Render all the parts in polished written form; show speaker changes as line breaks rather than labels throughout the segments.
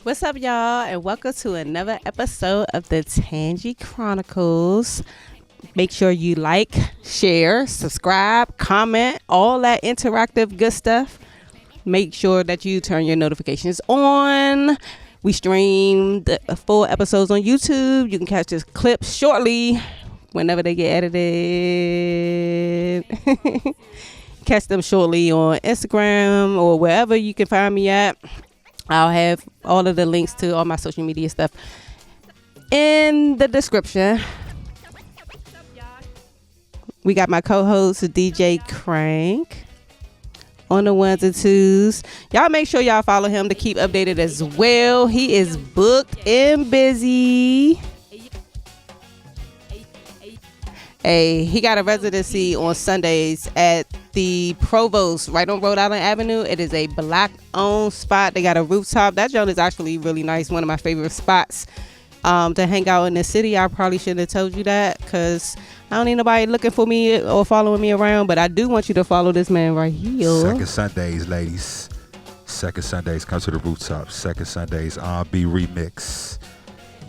What's up, y'all, and welcome to another episode of the Tangi Chronicles. Make sure you like, share, subscribe, comment, all that interactive good stuff. Make sure that you turn your notifications on. We stream the full episodes on YouTube. You can catch this clip shortly whenever they get edited. Catch them shortly on Instagram or wherever you can find me at. I'll have all of the links to all my social media stuff in the description. We got my co-host DJ Crank on the ones and twos. Y'all make sure y'all follow him to keep updated as well. He is booked and busy. Hey, he got a residency on Sundays at the Provost right on Rhode Island Avenue. It is a black owned spot. They got a rooftop. That joint is actually really nice. One of my favorite spots to hang out in the city. I probably shouldn't have told you that because I don't need nobody looking for me or following me around, but I do want you to follow this man right here.
Second Sundays, ladies. Second Sundays, come to the rooftop. Second Sundays, R&B remix.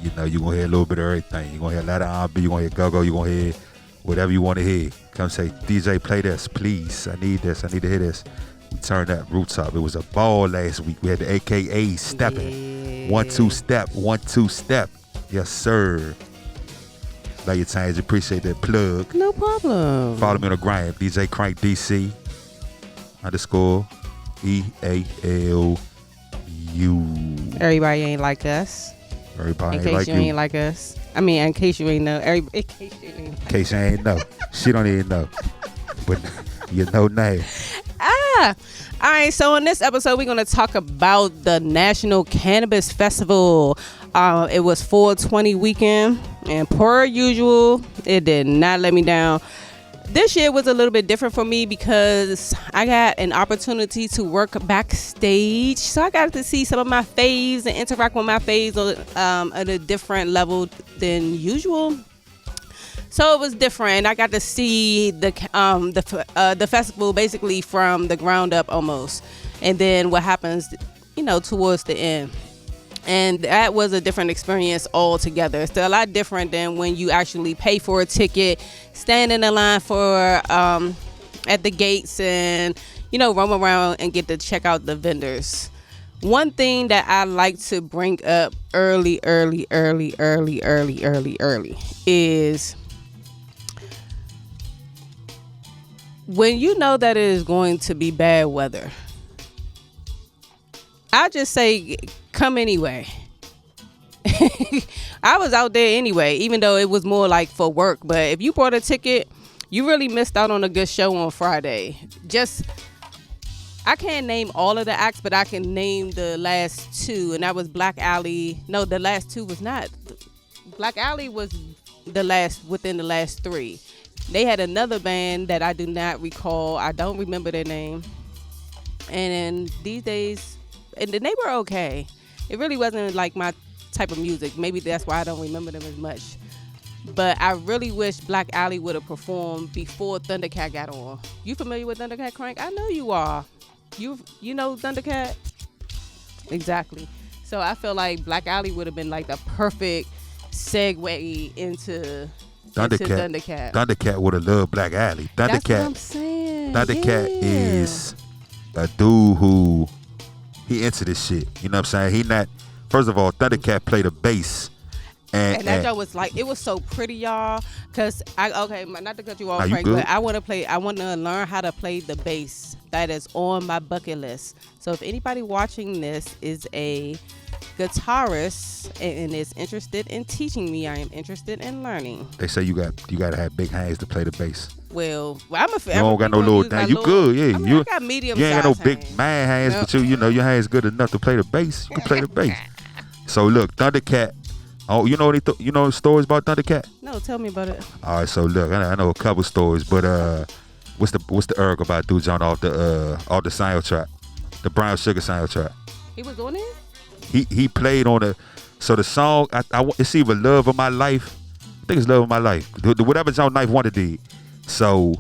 You know, you're going to hear a little bit of everything. You're going to hear a lot of R&B. You're going to hear go-go. You're going to hear whatever you want to hear. Come say, DJ, play this, please. I need this. I need to hear this. We turned that rooftop. It was a ball last week. We had the AKA stepping.
Yeah.
1-2 step. 1-2 step. Yes, sir. Love your times. Appreciate that plug.
No problem.
Follow me on the gram. DJ Crank DC _ EALU.
Everybody ain't like us.
Everybody
In
ain't
case
like
you
you.
ain't like us. I mean, in case you ain't know. In case you ain't.
In case you ain't know. She don't even know. But you know now.
All right, so in this episode we're going to talk about the National Cannabis Festival. It was 420 weekend, and per usual it did not let me down. This year was a little bit different for me because I got an opportunity to work backstage, so I got to see some of my faves and interact with my faves at a different level than usual. So it was different. I got to see the festival basically from the ground up almost, and then what happens, towards the end. And that was a different experience altogether. It's still a lot different than when you actually pay for a ticket, stand in the line for at the gates, and roam around and get to check out the vendors. One thing that I like to bring up early is when you know that it is going to be bad weather, I just say come anyway. I was out there anyway, even though it was more like for work. But if you bought a ticket, you really missed out on a good show on Friday. I can't name all of the acts, but I can name the last two, and that was Black Alley. No, the last two was not. Black Alley was within the last three. They had another band that I do not recall. I don't remember their name. And these days, and they were okay. It really wasn't like my type of music. Maybe that's why I don't remember them as much. But I really wish Black Alley would have performed before Thundercat got on. You familiar with Thundercat, Crank? I know you are. You know Thundercat? Exactly. So I feel like Black Alley would have been like the perfect segue into Thundercat.
Thundercat would have loved Black Alley.
That's what I'm saying.
Thundercat is a dude who he into this shit. You know what I'm saying? He not. First of all, Thundercat played the bass. And
that joke was like, it was so pretty, y'all. Cause not to cut you off, Frank,
good?
but I want to learn how to play the bass. That is on my bucket list. So if anybody watching this is a guitarist and is interested in teaching me, I am interested in learning.
They say you got to have big hands to play the bass.
Well, I'm a fan.
You don't got no little thing. You good, yeah.
I got medium.
You ain't got no big
hands.
man hands, but your hands good enough to play the bass. You can play the bass. So look, Thundercat. Oh, you know stories about Thundercat?
No, tell me about it.
All right, so look, I know a couple stories, but what's the Eric about dude John off the soundtrack, the Brown Sugar soundtrack?
He was on it.
He played on the. So the song, it's either Love of My Life. I think it's Love of My Life. Whatever John Knife Wonder did. So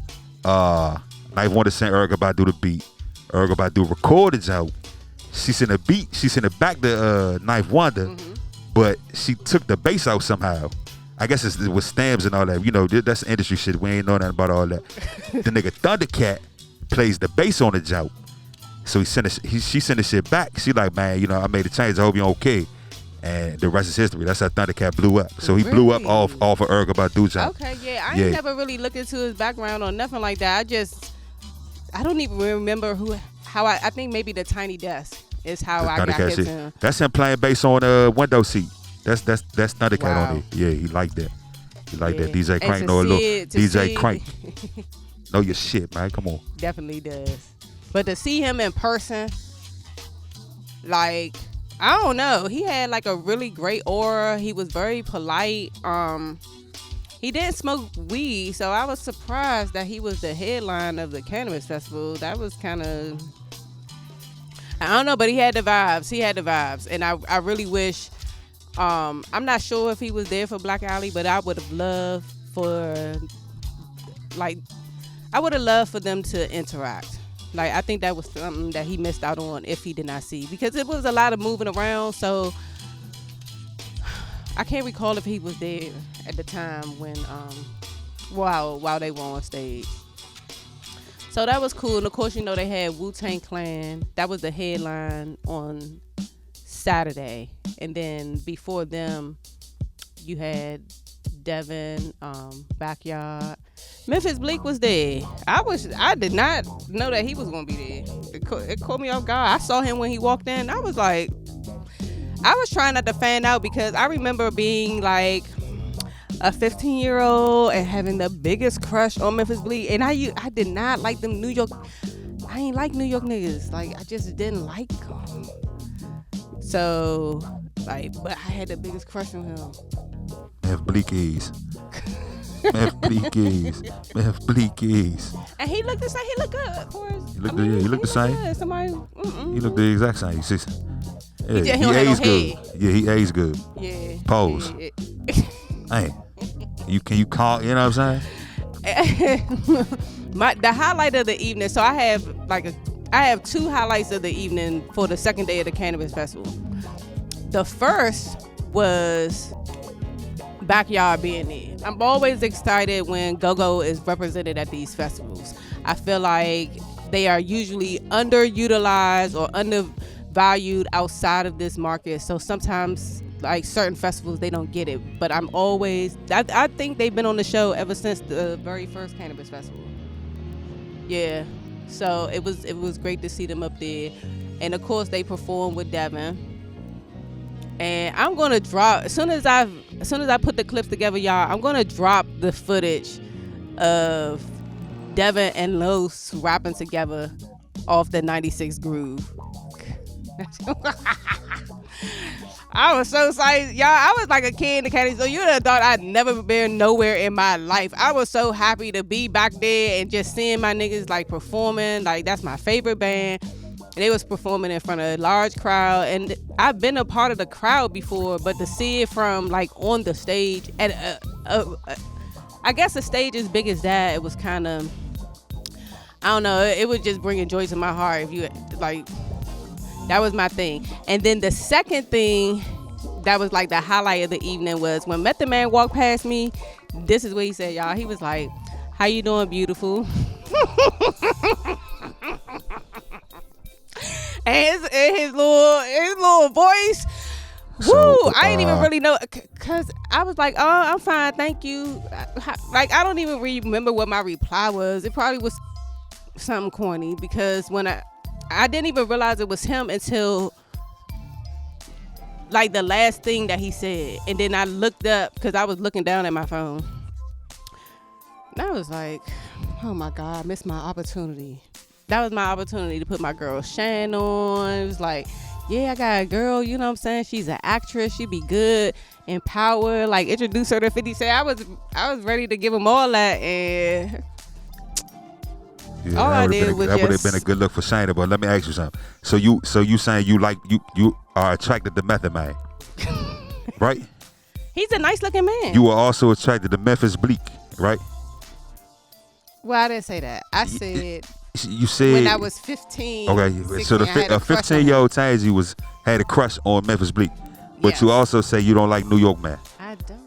Knife Wonder sent Eric about do the beat. Erykah Badu recorded out. she sent a beat. She sent it back to Knife Wonder, but she took the bass out somehow. I guess it was stamps and all that. You know, that's industry shit. We ain't know nothing about all that. The nigga Thundercat plays the bass on the joke. So she sent the shit back. She like, man, you know, I made a change. I hope you're okay. And the rest is history. That's how Thundercat blew up. So he blew up off of Erykah Badu job.
Okay, yeah. I ain't never really looked into his background or nothing like that. I don't even remember how I think maybe the Tiny Desk is how I got his him.
That's him playing bass on a window seat. That's Thundercat on it. Yeah, he like that. He like that. DJ Crank know a little. DJ Crank. Know your shit, man. Come on.
Definitely does. But to see him in person, like, I don't know. He had like a really great aura. He was very polite. He didn't smoke weed, so I was surprised that he was the headline of the cannabis festival. That was kind of, I don't know, but he had the vibes. And I really wish, I'm not sure if he was there for Black Alley, but I would have loved for them to interact. Like, I think that was something that he missed out on if he did not see, because it was a lot of moving around. So I can't recall if he was there at the time when while they were on stage. So that was cool. And of course, you know, they had Wu-Tang Clan. That was the headline on Saturday. And then before them, you had Devin, Backyard. Memphis Bleak was there. I did not know that he was gonna be there. It caught me off guard. I saw him when he walked in. I was trying not to fan out, because I remember being like a 15-year-old and having the biggest crush on Memphis Bleak, and I did not like them New York. I ain't like New York niggas. Like, I just didn't like them. So, like, but I had the biggest crush on him.
Memphis Bleak is. Memphis Bleak is.
And he looked the same. He looked good, of course.
He looked the same.
Good. Somebody.
He looked the exact same. Yeah,
he aged good.
Yeah, he aged good.
Yeah.
Pose. Hey, can you call? You know what I'm saying?
The highlight of the evening. So I have two highlights of the evening for the second day of the Cannabis Festival. The first was Backyard being there. I'm always excited when go-go is represented at these festivals. I feel like they are usually underutilized or undervalued outside of this market. So sometimes, like, certain festivals, they don't get it. But I think they've been on the show ever since the very first Cannabis Festival. Yeah. So it was great to see them up there. And of course they performed with Devin. And I'm gonna drop, as soon as I put the clips together, y'all, I'm gonna drop the footage of Devin and Los rapping together off the 96 Groove. I was so excited, y'all. I was like a kid in the caddy, so you'd have thought I'd never been nowhere in my life. I was so happy to be back there and just seeing my niggas like performing. Like, that's my favorite band. And they was performing in front of a large crowd, and I've been a part of the crowd before, but to see it from like on the stage at I guess a stage as big as that, it was kind of, I don't know, it was just bringing joy to my heart. If you like, that was my thing. And then the second thing that was like the highlight of the evening was when Method Man walked past me. This is what he said, y'all. He was like, "How you doing, beautiful?" And his little voice, woo! I didn't even really know, cause I was like, "Oh, I'm fine, thank you." Like, I don't even remember what my reply was. It probably was something corny, because when I didn't even realize it was him until like the last thing that he said, and then I looked up because I was looking down at my phone, and I was like, "Oh my God, I missed my opportunity." That was my opportunity to put my girl Shan on. It was like, yeah, I got a girl, you know what I'm saying? She's an actress. She be good, empower, like introduce her to 50 Cent. I was ready to give him all that, and
yeah,
all I did was
that would have been a good look for Shayna. But let me ask you something. So you saying you are attracted to Method Man, right?
He's a nice looking man.
You were also attracted to Memphis Bleak, right?
Well, I didn't say that. I said
You said
when I was 15.
okay.
16,
So
I had
a
a crush on
15-year-old Tangi had a crush on Memphis Bleak, but
Yes.
you also say you don't like New York man.
I don't.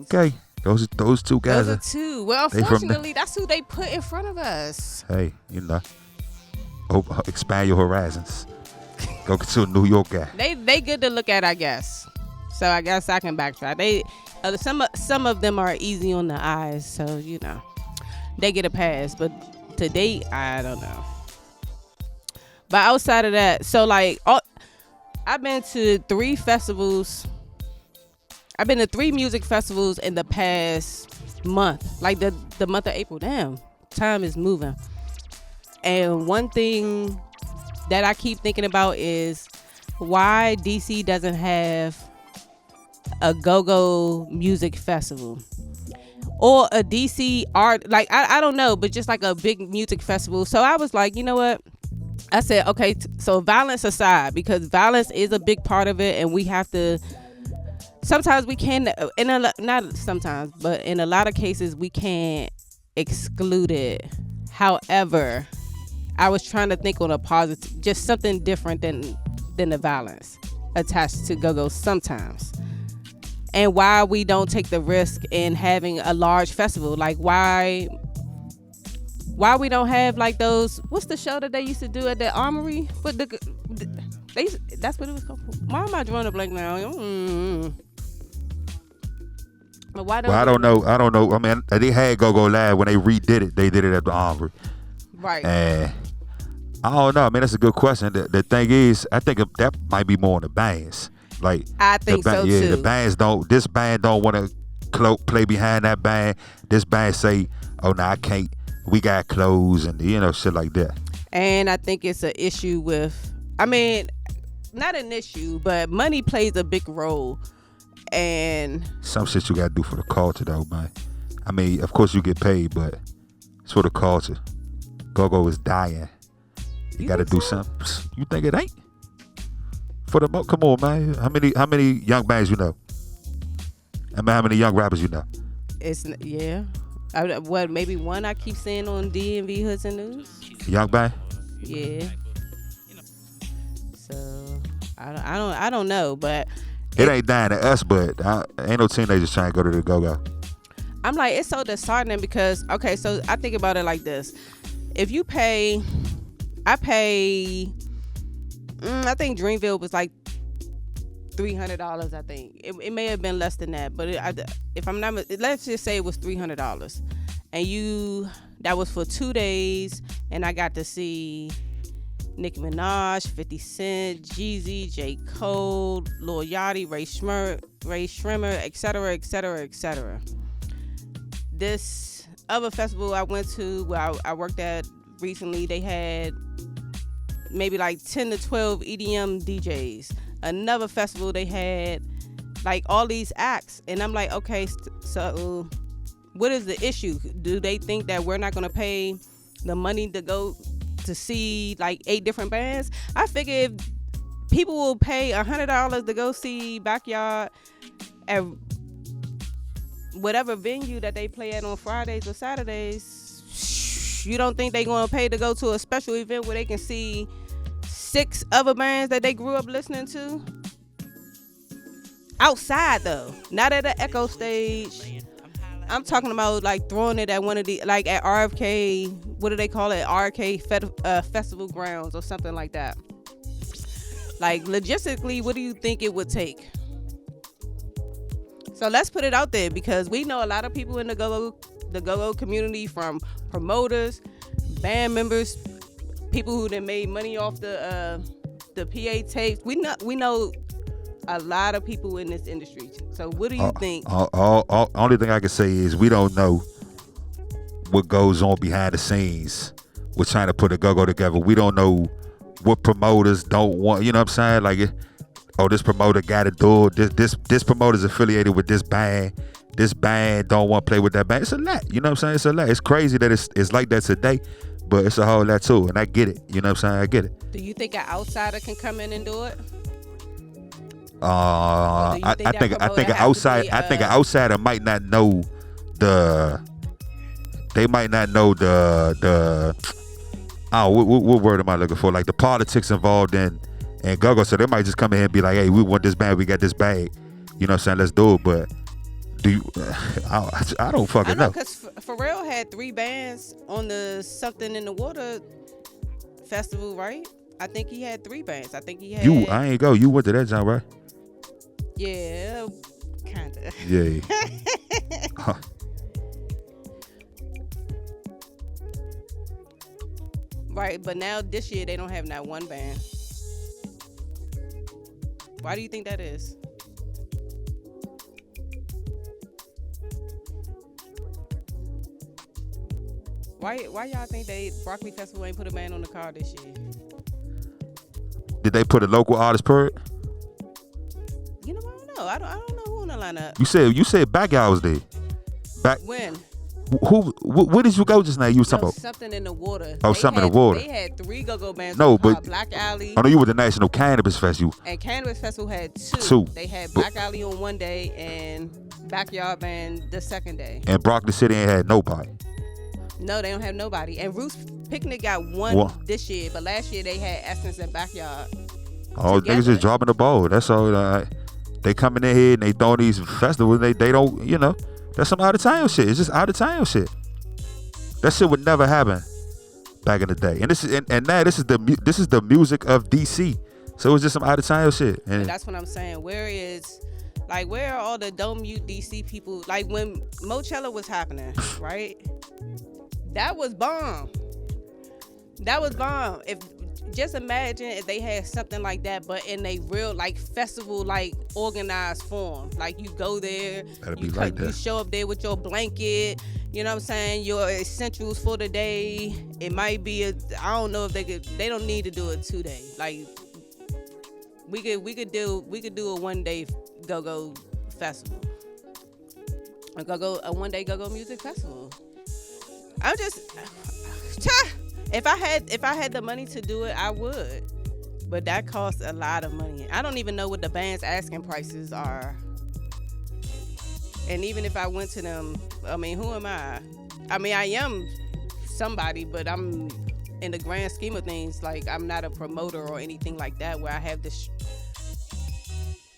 Okay, those two guys.
Those are two. Well,
they from
unfortunately, that's who they put in front of us.
Hey, expand your horizons. Go get to a New York guy.
They good to look at, I guess. So I guess I can backtrack. They some of them are easy on the eyes, so they get a pass. But to date, I don't know. But outside of that, so like I've been to 3 festivals. I've been to 3 music festivals in the past month, like the month of April. Damn, time is moving. And one thing that I keep thinking about is why DC doesn't have a go-go music festival or a DC art, like I don't know, but just like a big music festival. So I was like, you know what? I said, okay, so violence aside, because violence is a big part of it, and we have to. Sometimes we can, not sometimes, but in a lot of cases we can't exclude it. However, I was trying to think on a positive, just something different than the violence attached to go-go sometimes. And why we don't take the risk in having a large festival. Like why we don't have like those, what's the show that they used to do at the Armory? But that's what it was called. Why am I drawing a blank now? But why don't
I don't know. I mean, they had Go-Go Live when they redid it. They did it at the Armory.
Right.
And I don't know. I mean, that's a good question. The thing is, I think that might be more on the bands. Like
I think so
yeah,
too.
the bands don't. This band don't want to play behind that band. This band say, "Oh no, I can't. We got clothes," and shit like that.
And I think it's an issue with. I mean, not an issue, but money plays a big role. And
some shit you gotta do for the culture, though, man. I mean, of course you get paid, but it's for the culture. Go-Go is dying. You gotta do something. You think it ain't? Come on, man. How many young bands you know? I mean, how many young rappers you know?
It's maybe one I keep seeing on DMV Hoods and News.
Young band?
Yeah. So I don't know, but
it ain't dying to us, but ain't no teenagers trying to go to the go-go.
I'm like, it's so disheartening because, okay, so I think about it like this. If you I think Dreamville was like $300, I think. It may have been less than that, but if I'm not, let's just say it was $300. And that was for 2 days, and I got to see Nicki Minaj, 50 Cent, Jeezy, J. Cole, Lil Yachty, Ray Shrimmer, etc., etc., etc. This other festival I went to where I worked at recently, they had maybe like 10 to 12 EDM DJs. Another festival, they had like all these acts. And I'm like, okay, so what is the issue? Do they think that we're not going to pay the money to go to see like 8 different bands? I figure if people will pay $100 to go see Backyard at whatever venue that they play at on Fridays or Saturdays, you don't think they're going to pay to go to a special event where they can see 6 other bands that they grew up listening to? Outside though, not at an Echo stage. I'm talking about like throwing it at one of the, like at RFK, what do they call it? RFK Festival Grounds or something like that. Like logistically, what do you think it would take? So let's put it out there, because we know a lot of people in the go-go community, from promoters, band members, people who done made money off the PA tapes. We know a lot of people in this industry. So what do you think?
Only thing I can say is we don't know what goes on behind the scenes. We're trying to put a go-go together. We don't know what promoters don't want. You know what I'm saying? Like, this promoter got to do it. This promoter's affiliated with this band. This band don't want to play with that band. It's a lot. You know what I'm saying? It's a lot. It's crazy that it's like that today, but it's a whole lot too. And I get it. You know what I'm saying? I get it.
Do you think an outsider can come in and do it?
I think an outsider might not know they might not know the oh, what word am I looking for? Like the politics involved in and go-go. So they might just come in and be like, hey, we want this band, we got this bag. You know what I'm saying? Let's do it. But do you? I don't fucking know.
Because Pharrell had 3 bands on the Something in the Water festival, right? I think he had 3 bands. I think he had.
I ain't go. You went to that joint, right?
Yeah, kinda.
Yeah. Huh.
Right, but now this year they don't have not one band. Why do you think that is? Why y'all think Broccoli Festival ain't put a band on the card this year?
Did they put a local artist per it?
You know, I don't know. I don't know who in the lineup.
You said Backyard was there.
When?
Where did you go just now? You was talking about
Something in the Water.
Oh, Something in the Water.
They had 3 go-go bands.
No, but
Black Alley.
I know you were the National Cannabis Festival.
And Cannabis Festival had 2.
2.
They had Black Alley on one day and Backyard Band the second day.
And Broccoli City ain't had nobody.
No, they don't have nobody. And Roots Picnic got one this year, but last year they had Essence and Backyard.
Oh, niggas just dropping the ball. That's all. They coming in here and they throwing these festivals. They don't, you know, that's some out of town shit. It's just out of town shit. That shit would never happen back in the day. And this is the music of DC. So it was just some out of town shit. And
that's what I'm saying. Where are all the Don't Mute DC people? Like when Mochella was happening, right? That was bomb. Just imagine if they had something like that, but in a real like festival, like organized form. Like you go there, you show up there with your blanket. You know what I'm saying? Your essentials for the day. It might be I don't know if they could. They don't need to do it 2 days. Like we could do a 1-day go-go festival. A 1-day go-go music festival. I'm just. If I had the money to do it, I would. But that costs a lot of money. I don't even know what the band's asking prices are. And even if I went to them, I mean, who am I? I mean, I am somebody, but I'm in the grand scheme of things, like I'm not a promoter or anything like that where I have this.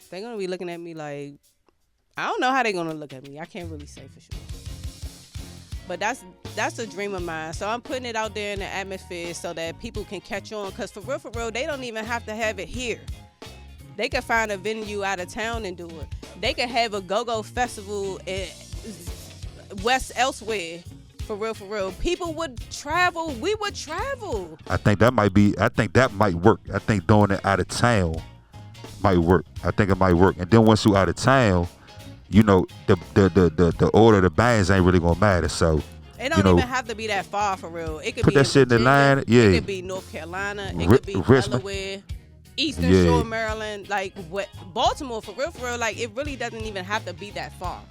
They're going to be looking at me like, I don't know how they're going to look at me. I can't really say for sure. But that's a dream of mine. So I'm putting it out there in the atmosphere so that people can catch on. Because for real, they don't even have to have it here. They can find a venue out of town and do it. They can have a go-go festival elsewhere. For real. People would travel. We would travel.
I think that might work. I think doing it out of town might work. I think it might work. And then once you out of town, you know, the order of the bands ain't really gonna matter. So
it don't even have to be that far for real. It could
put
be
that shit in the line. Yeah,
it could be North Carolina. It could be Delaware, Eastern Shore, Maryland, like Baltimore. For real. Like it really doesn't even have to be that far.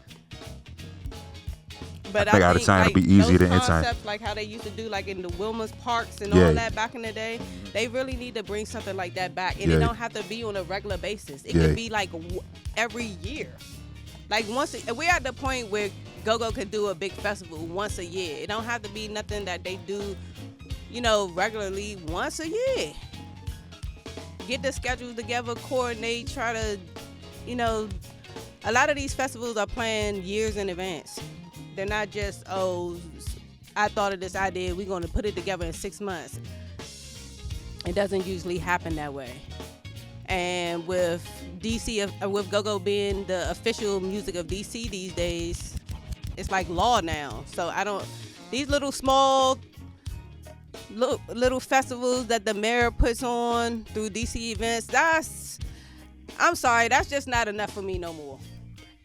But I think
out of town
like,
would be easier
than
in time.
Like how they used to do, like in the Wilmer's Parks and all that back in the day. They really need to bring something like that back, and it don't have to be on a regular basis. It could be like every year. Like we're at the point where go-go could do a big festival once a year. It don't have to be nothing that they do, you know, regularly once a year. Get the schedules together, coordinate, try to, you know, a lot of these festivals are planned years in advance. They're not just, I thought of this idea, we're going to put it together in 6 months. It doesn't usually happen that way. And with DC, with go-go being the official music of DC these days, it's like law now. So these little small, little festivals that the mayor puts on through DC events, I'm sorry, that's just not enough for me no more.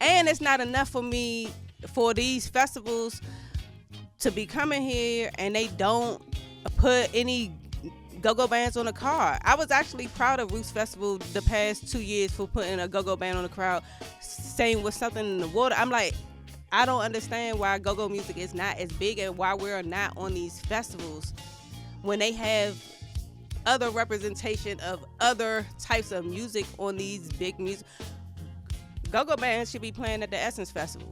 And it's not enough for me for these festivals to be coming here and they don't put any go-go bands on the card. I was actually proud of Roots Festival the past 2 years for putting a go-go band on the crowd. Same with Something in the Water. I'm like, I don't understand why go-go music is not as big and why we're not on these festivals when they have other representation of other types of music on these big music. Go-go bands should be playing at the Essence Festival.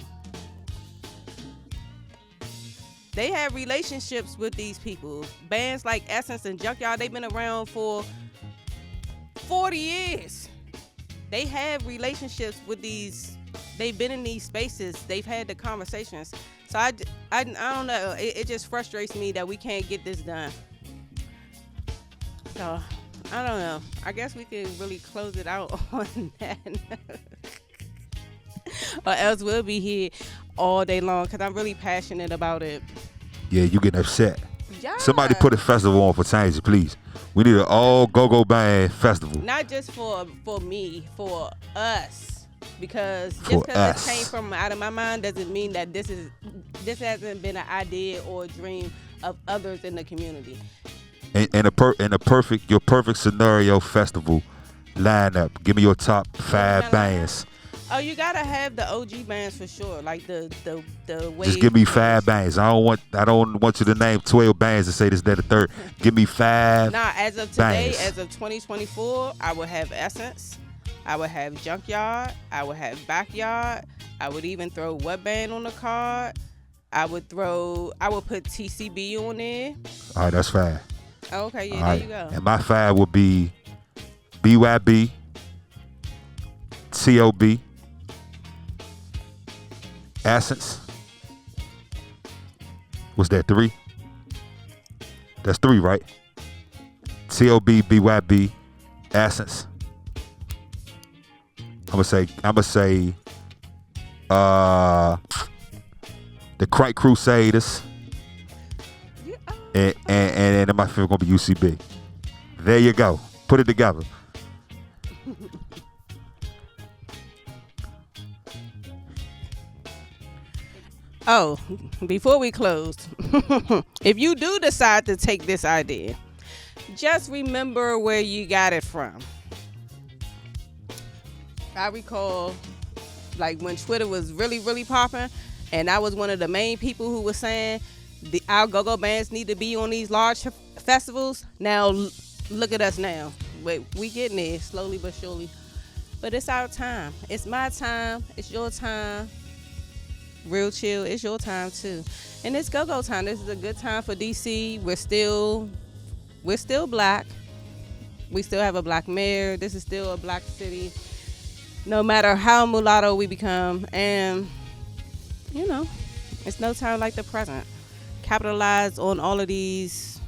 They have relationships with these people. Bands like Essence and Junkyard, they've been around for 40 years. They have relationships with these. They've been in these spaces. They've had the conversations. So I don't know. It just frustrates me that we can't get this done. So I don't know. I guess we can really close it out on that. Or else we'll be here all day long because I'm really passionate about it.
Yeah, you getting upset.
Yeah.
Somebody put a festival on for Tangi, please. We need an all go-go band festival.
Not just for me, for us. Because just
For
because
us.
it came from out of my mind doesn't mean that this hasn't been an idea or a dream of others in the community.
In a perfect scenario festival lineup. Give me your top 5 bands.
Oh, you gotta have the OG bands for sure, like the way.
Just give me 5 bands. I don't want you to name 12 bands and say this, that, the third. Give me 5.
Nah, as of today,
bands.
as of 2024, I would have Essence, I would have Junkyard, I would have Backyard, I would even throw What Band on the card. I would put TCB on there.
All right, that's 5.
Oh, okay, yeah,
All
there
right.
you go.
And my 5 would be BYB, TOB, Essence. What's that, 3? That's 3, right? TOB, BYB, Essence. I'm gonna say the Crike Crusaders. And then my 5th gonna be UCB. There you go. Put it together.
Oh, before we close, if you do decide to take this idea, just remember where you got it from. I recall, like, when Twitter was really, really popping, and I was one of the main people who was saying our go-go bands need to be on these large festivals. Now, look at us now. We getting there slowly but surely. But it's our time. It's my time. It's your time. Real chill, it's your time too. And it's go-go time. This is a good time for DC. We're still black. We still have a black mayor. This is still a black city. No matter how mulatto we become. And, it's no time like the present. Capitalize on all of these,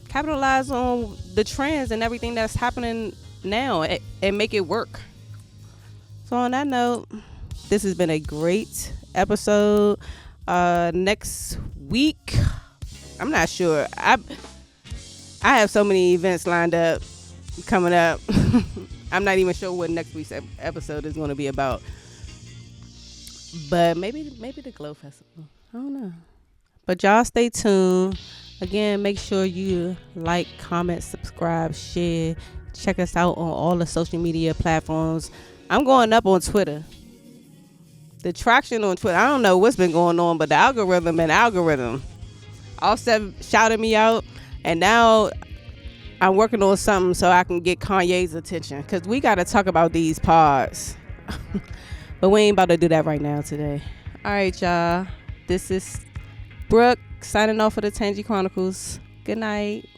capitalize on the trends and everything that's happening now and make it work. So on that note, this has been a great episode. Next week, I'm not sure. I have so many events lined up coming up. I'm not even sure what next week's episode is going to be about. But maybe the Glow Festival. I don't know. But y'all stay tuned. Again, make sure you like, comment, subscribe, share. Check us out on all the social media platforms. I'm going up on Twitter. The traction on Twitter, I don't know what's been going on, but the algorithm all shouted me out, and now I'm working on something so I can get Kanye's attention, because we got to talk about these pods. But we ain't about to do that right now today. All right, y'all. This is Brooke signing off for the Tangi Chronicles. Good night.